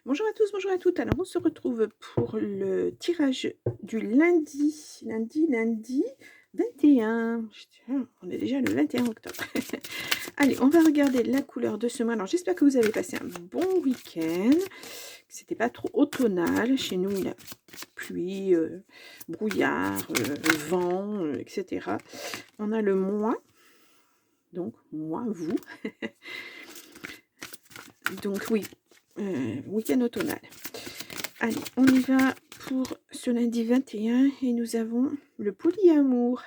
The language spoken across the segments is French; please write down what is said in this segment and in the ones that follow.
Bonjour à tous, bonjour à toutes. Alors, on se retrouve pour le tirage du lundi 21. Tiens, on est déjà le 21 octobre. Allez, on va regarder la couleur de ce mois. Alors, j'espère que vous avez passé un bon week-end. C'était pas trop automnal. Chez nous, il y a pluie, brouillard, vent, etc. On a le mois. Donc, moi, vous. Donc, oui, week-end automnal. Allez, on y va pour ce lundi 21 et nous avons le polyamour.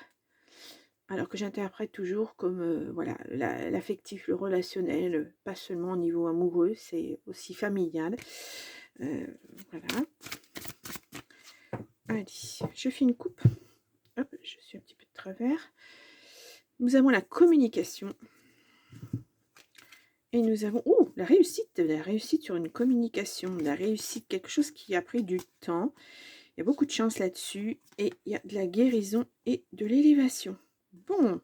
Alors que j'interprète toujours comme voilà, l'affectif, le relationnel, pas seulement au niveau amoureux, c'est aussi familial. Voilà. Allez, je fais une coupe. Hop, je suis un petit peu de travers. Nous avons la communication. Et nous avons la réussite sur une communication, la réussite, quelque chose qui a pris du temps. Il y a beaucoup de chance là-dessus. Et il y a de la guérison et de l'élévation. Bon,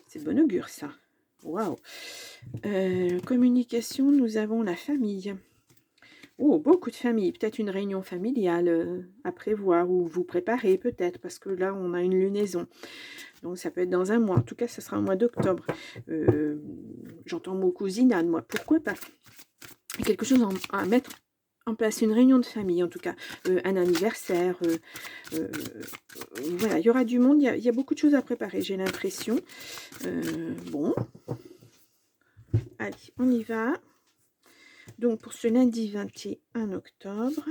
c'est de bon augure ça. Waouh. Communication, nous avons la famille. Oh, beaucoup de famille. Peut-être une réunion familiale à prévoir ou vous préparer peut-être parce que là, on a une lunaison. Donc, ça peut être dans un mois. En tout cas, ça sera au mois d'octobre. J'entends mon cousinade, moi. Pourquoi pas? Quelque chose à mettre en place, une réunion de famille en tout cas, un anniversaire, voilà, il y aura du monde, il y a beaucoup de choses à préparer, j'ai l'impression. Bon, allez, on y va. Donc pour ce lundi 21 octobre.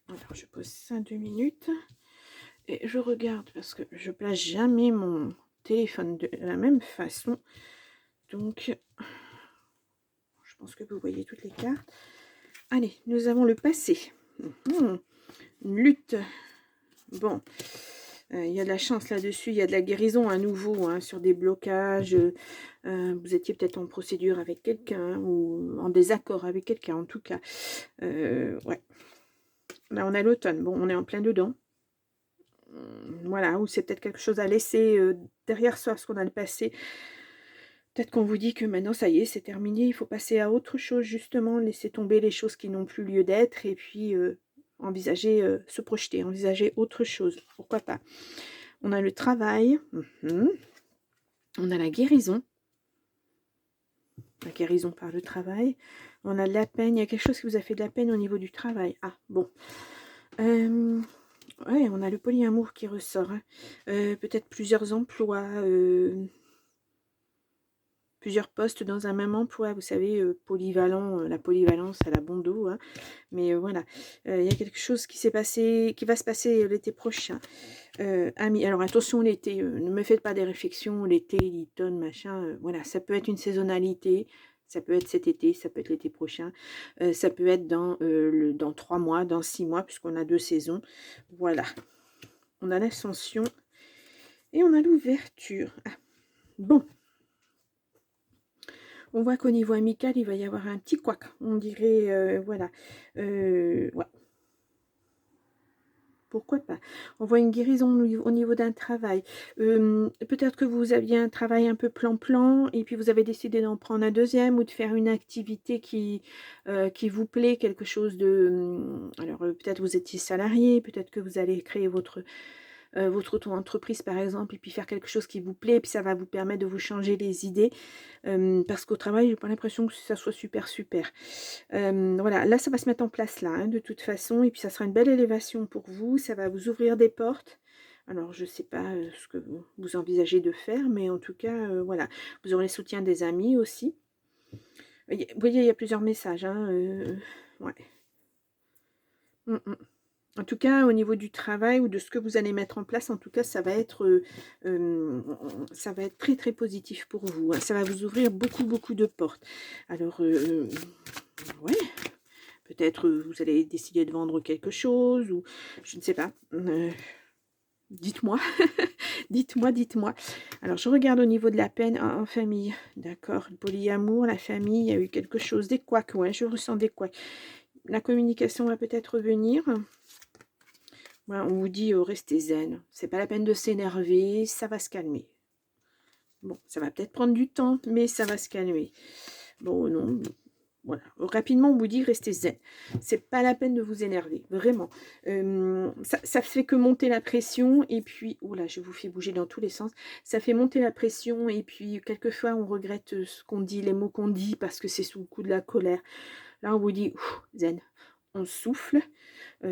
Alors je pose ça 2 minutes et je regarde parce que je place jamais mon téléphone de la même façon. Donc je pense que vous voyez toutes les cartes. Allez, nous avons le passé. Une lutte. Bon, il y a de la chance là-dessus, il y a de la guérison à nouveau, hein, sur des blocages. Vous étiez peut-être en procédure avec quelqu'un ou en désaccord avec quelqu'un, en tout cas. Ouais. Là, on a l'automne. Bon, on est en plein dedans. Voilà, ou c'est peut-être quelque chose à laisser derrière soi, parce qu'on a le passé. Peut-être qu'on vous dit que maintenant, ça y est, c'est terminé, il faut passer à autre chose, justement, laisser tomber les choses qui n'ont plus lieu d'être, et puis envisager, se projeter, envisager autre chose. Pourquoi pas? On a le travail, on a la guérison par le travail, on a de la peine, il y a quelque chose qui vous a fait de la peine au niveau du travail. Ah, bon. Ouais, on a le polyamour qui ressort, hein. Peut-être plusieurs emplois, plusieurs postes dans un même emploi, vous savez, polyvalent, la polyvalence à la bon dos, hein. Mais voilà, il y a quelque chose qui s'est passé, qui va se passer l'été prochain. Alors attention l'été, ne me faites pas des réflexions, l'été, l'automne, machin, voilà, ça peut être une saisonnalité, ça peut être cet été, ça peut être l'été prochain, ça peut être dans 3 mois, dans 6 mois, puisqu'on a 2 saisons. Voilà, on a l'ascension et on a l'ouverture. Ah, bon. On voit qu'au niveau amical, il va y avoir un petit couac. On dirait, voilà. Ouais. Pourquoi pas? On voit une guérison au niveau d'un travail. Peut-être que vous aviez un travail un peu plan-plan et puis vous avez décidé d'en prendre un deuxième ou de faire une activité qui vous plaît, quelque chose de... Alors, peut-être vous étiez salarié, peut-être que vous allez créer votre auto-entreprise par exemple, et puis faire quelque chose qui vous plaît, et puis ça va vous permettre de vous changer les idées, parce qu'au travail, j'ai pas l'impression que ça soit super. Voilà, là, ça va se mettre en place là, hein, de toute façon, et puis ça sera une belle élévation pour vous, ça va vous ouvrir des portes. Alors, je ne sais pas ce que vous envisagez de faire, mais en tout cas, voilà, vous aurez le soutien des amis aussi. Vous voyez, il y a plusieurs messages, hein, ouais. En tout cas, au niveau du travail ou de ce que vous allez mettre en place, en tout cas, ça va être très, très positif pour vous, hein. Ça va vous ouvrir beaucoup de portes. Alors, ouais, peut-être vous allez décider de vendre quelque chose ou je ne sais pas. Dites-moi, dites-moi, dites-moi. Alors, je regarde au niveau de la peine en famille. D'accord, le polyamour, la famille, il y a eu quelque chose, des couacs, ouais, je ressens des couacs. La communication va peut-être revenir. Ouais, on vous dit, restez zen. C'est pas la peine de s'énerver, ça va se calmer. Bon, ça va peut-être prendre du temps, mais ça va se calmer. Bon, non, voilà. Rapidement, on vous dit, restez zen. C'est pas la peine de vous énerver, vraiment. Ça fait que monter la pression, et puis, oula, je vous fais bouger dans tous les sens. Ça fait monter la pression, et puis, quelquefois, on regrette ce qu'on dit, les mots qu'on dit, parce que c'est sous le coup de la colère. Là, on vous dit, zen, on souffle.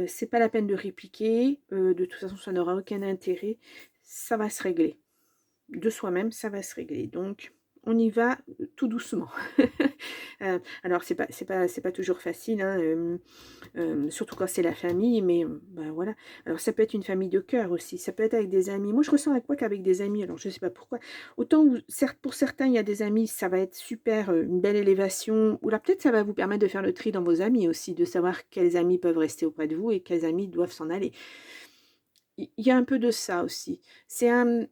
C'est pas la peine de répliquer. De toute façon, ça n'aura aucun intérêt. Ça va se régler. De soi-même, ça va se régler. Donc, on y va tout doucement. Alors, c'est pas toujours facile, hein, surtout quand c'est la famille, mais ben voilà. Alors, ça peut être une famille de cœur aussi. Ça peut être avec des amis. Moi, je ressens avec quoi qu'avec des amis. Alors, je ne sais pas pourquoi. Autant, certes, pour certains, il y a des amis, ça va être super, une belle élévation. Ou là, peut-être, ça va vous permettre de faire le tri dans vos amis aussi, de savoir quels amis peuvent rester auprès de vous et quels amis doivent s'en aller. Il y a un peu de ça aussi. C'est un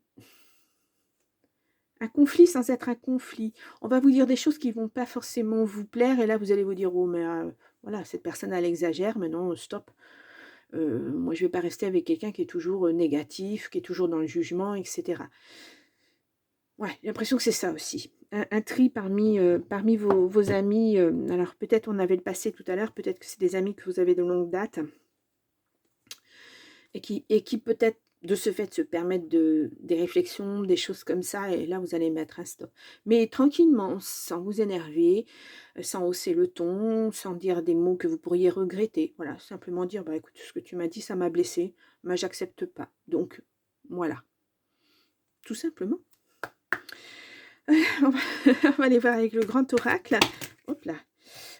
conflit sans être un conflit. On va vous dire des choses qui ne vont pas forcément vous plaire, et là, vous allez vous dire, oh, mais voilà, cette personne, elle exagère, mais non, stop. Moi, je ne vais pas rester avec quelqu'un qui est toujours négatif, qui est toujours dans le jugement, etc. Ouais, j'ai l'impression que c'est ça aussi. Un tri parmi vos amis. Alors, peut-être on avait le passé tout à l'heure, peut-être que c'est des amis que vous avez de longue date, et qui peut-être de ce fait se permettent des réflexions, des choses comme ça, et là vous allez mettre un stop. Mais tranquillement, sans vous énerver, sans hausser le ton, sans dire des mots que vous pourriez regretter. Voilà, simplement dire, bah écoute, ce que tu m'as dit, ça m'a blessé, mais j'accepte pas. Donc, voilà, tout simplement. On va, on va aller voir avec le grand oracle. Hop là.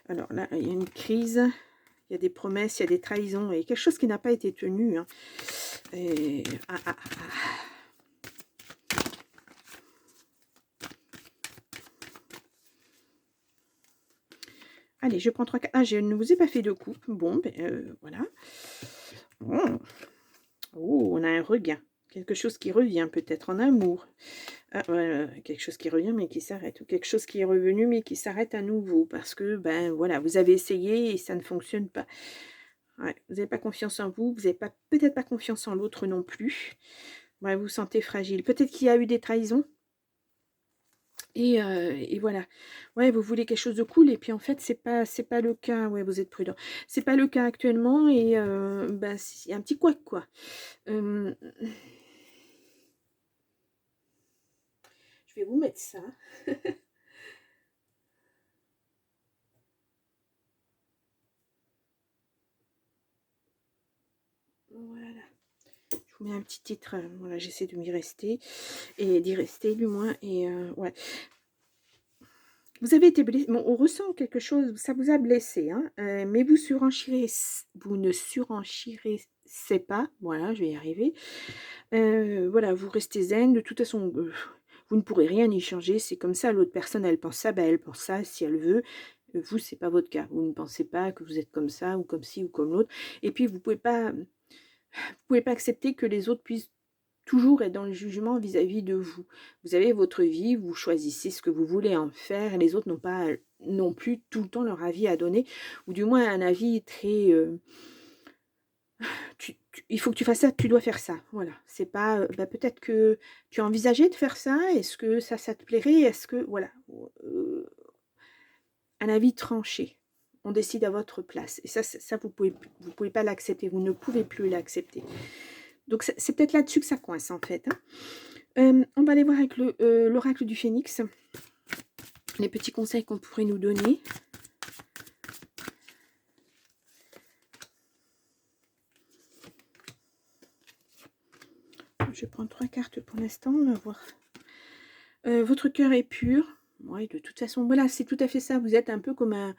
Alors là, il y a une crise. Il y a des promesses, il y a des trahisons, et quelque chose qui n'a pas été tenu. Hein. Et... Allez, je prends 3 cartes. Ah, je ne vous ai pas fait de coupe. Bon, ben voilà. Oh, on a un regain. Quelque chose qui revient peut-être en amour. Ah, quelque chose qui revient mais qui s'arrête. Ou quelque chose qui est revenu mais qui s'arrête à nouveau. Parce que, ben voilà, vous avez essayé et ça ne fonctionne pas. Ouais, vous n'avez pas confiance en vous. Vous n'avez peut-être pas confiance en l'autre non plus. Ouais, vous vous sentez fragile. Peut-être qu'il y a eu des trahisons. Et voilà. Ouais, vous voulez quelque chose de cool, et puis en fait, c'est pas le cas. Ouais, vous êtes prudent. C'est pas le cas actuellement, et bah, il y a un petit couac, quoi. Je vais vous mettre ça. Voilà. Je vous mets un petit titre. Voilà, j'essaie de m'y rester, et d'y rester du moins. Et ouais. Vous avez été blessé. Bon, on ressent quelque chose, ça vous a blessé, hein, mais vous ne surenchérissez pas. Voilà, je vais y arriver. Voilà, vous restez zen. De toute façon, vous ne pourrez rien y changer. C'est comme ça. L'autre personne, elle pense ça, ben, elle pense ça si elle veut. Vous, c'est pas votre cas. Vous ne pensez pas que vous êtes comme ça ou comme ci ou comme l'autre. Et puis, vous pouvez pas accepter que les autres puissent toujours être dans le jugement vis-à-vis de vous. Vous avez votre vie, vous choisissez ce que vous voulez en faire, et les autres n'ont pas non plus tout le temps leur avis à donner, ou du moins un avis très... il faut que tu fasses ça, tu dois faire ça. Voilà, c'est pas... bah, peut-être que tu as envisagé de faire ça, est-ce que ça te plairait, est-ce que... Voilà. Un avis tranché. On décide à votre place. Et ça vous pouvez pas l'accepter, vous ne pouvez plus l'accepter. Donc c'est peut-être là-dessus que ça coince en fait. Hein. On va aller voir avec l'oracle du phénix. Les petits conseils qu'on pourrait nous donner. Je prends 3 cartes pour l'instant, on va voir. Votre cœur est pur. Oui, de toute façon, voilà, c'est tout à fait ça. Vous êtes un peu comme un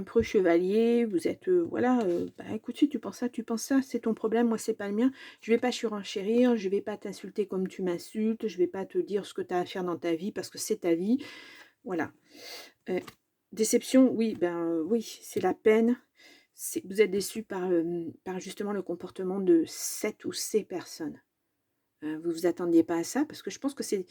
preux chevalier. Vous êtes, voilà, bah, écoute, si tu penses ça, c'est ton problème, moi, c'est pas le mien. Je vais pas surenchérir, je vais pas t'insulter comme tu m'insultes, je vais pas te dire ce que tu as à faire dans ta vie parce que c'est ta vie. Voilà. Déception, oui, oui, c'est la peine. vous êtes déçu par, par justement le comportement de cette ou ces personnes. Vous vous attendiez pas à ça parce que je pense que c'est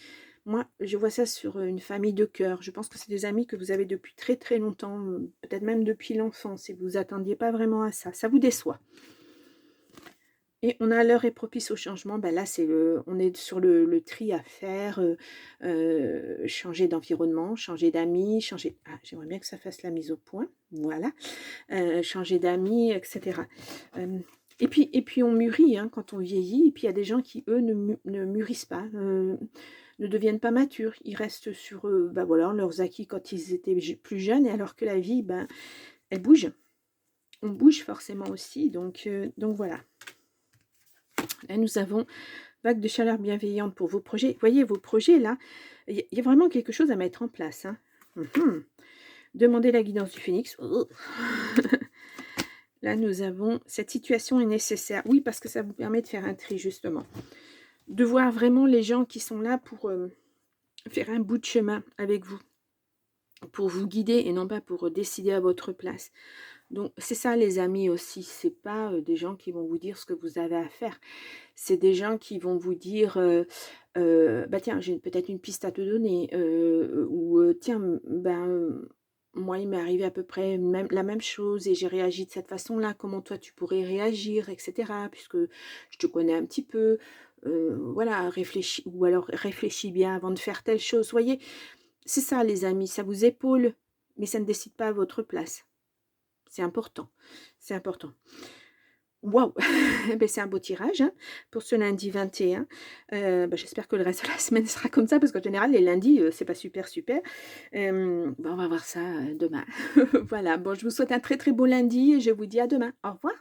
moi, je vois ça sur, une famille de cœur. Je pense que c'est des amis que vous avez depuis très, très longtemps, peut-être même depuis l'enfance et vous vous attendiez pas vraiment à ça. Ça vous déçoit et on a l'heure est propice au changement. Bah, là, on est sur le tri à faire, changer d'environnement, changer d'amis, j'aimerais bien que ça fasse la mise au point. Voilà, changer d'amis et cetera. Hem et puis on mûrit, hein, quand on vieillit et puis il y a des gens qui, eux, ne mûrissent pas, ne deviennent pas matures. Ils restent sur, bah, voilà, leurs acquis quand ils étaient plus jeunes et alors que la vie, ben, elle bouge. On bouge forcément aussi donc voilà. Là, nous avons vague de chaleur bienveillante pour vos projets. Vous voyez, vos projets là, il y a vraiment quelque chose à mettre en place, hein. Mmh. Demandez la guidance du phénix. Là, nous avons cette situation est nécessaire. Oui, parce que ça vous permet de faire un tri justement. De voir vraiment les gens qui sont là pour, faire un bout de chemin avec vous, pour vous guider et non pas pour, décider à votre place. Donc c'est ça les amis aussi, c'est pas, des gens qui vont vous dire ce que vous avez à faire. C'est des gens qui vont vous dire, «Bah, tiens, j'ai peut-être une piste à te donner», ou, «Tiens, ben, moi, il m'est arrivé à peu près la même chose et j'ai réagi de cette façon-là. Comment toi, tu pourrais réagir?» et cetera, puisque je te connais un petit peu, voilà, réfléchis ou alors réfléchis bien avant de faire telle chose. Vous voyez? C'est ça les amis, ça vous épaule, mais ça ne décide pas à votre place. C'est important, c'est important. Waouh! Beh, c'est un beau tirage, hein, pour ce lundi 21. Bah, j'espère que le reste de la semaine sera comme ça parce qu'en général les lundis, c'est pas super, super. Bah, on va voir ça, demain. Voilà, bon, je vous souhaite un très, très beau lundi et je vous dis à demain. Au revoir.